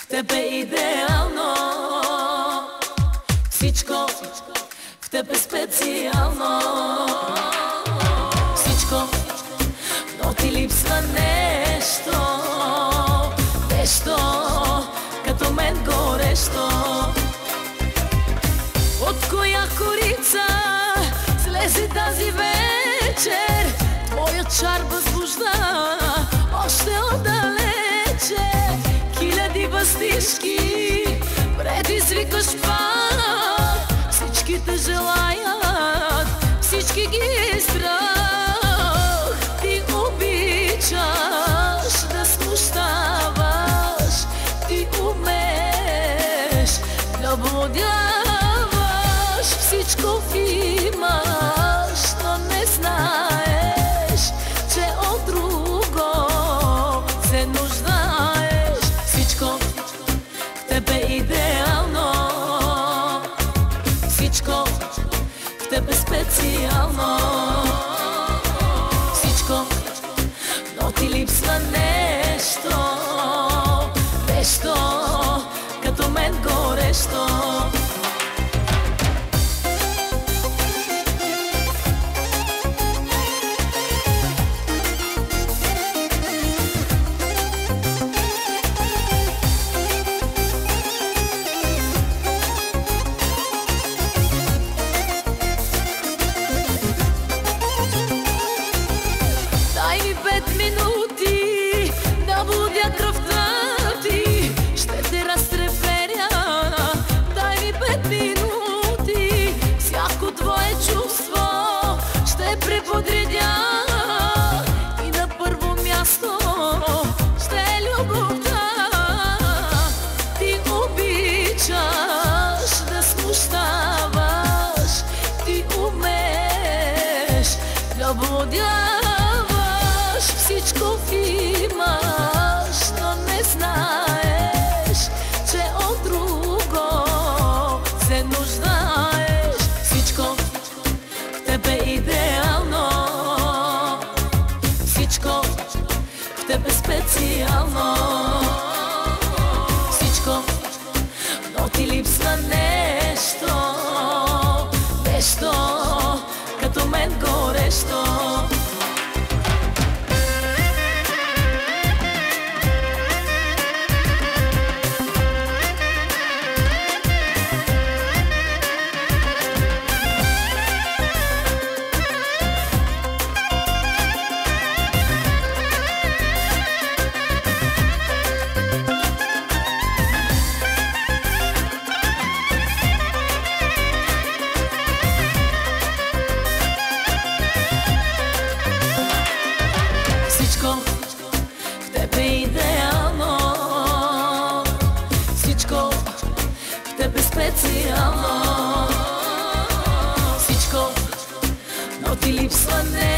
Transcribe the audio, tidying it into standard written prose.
в тебе идеално, всичко в тебе специално, всичко, но ти липсва нещо, нещо като мен горещо. От коя корица слезе тази вечер, твоя чар възбужда още отдалече. Хиляди въздишки предизвикаш пак, всичките желаят, всички ги страх. Ти обичаш да смущаваш, ти умееш да блудяваш, всичко имаш, но не знаеш, че от друго се нуждаеш. Всичко в тебе идеално, всичко в тебе специално, всичко, но ти липсва нещо, нещо като мен горещо. Дай ми 5 минути да будя кръвта ти, ще те разтреперя. Дай ми 5 минути, всяко твое чувство ще преподредя. И на първо място ще е любовта. Ти обичаш да смущаваш, ти умееш да блудяваш, всичко имаш, но не знаеш, че от друго се нуждаеш. Всичко в тебе идеално, всичко в тебе специално, всичко, но ти липсва нещо, нещо като мен горещо. Всичко в тебе идеално, всичко в тебе специално, всичко, но ти липсва не.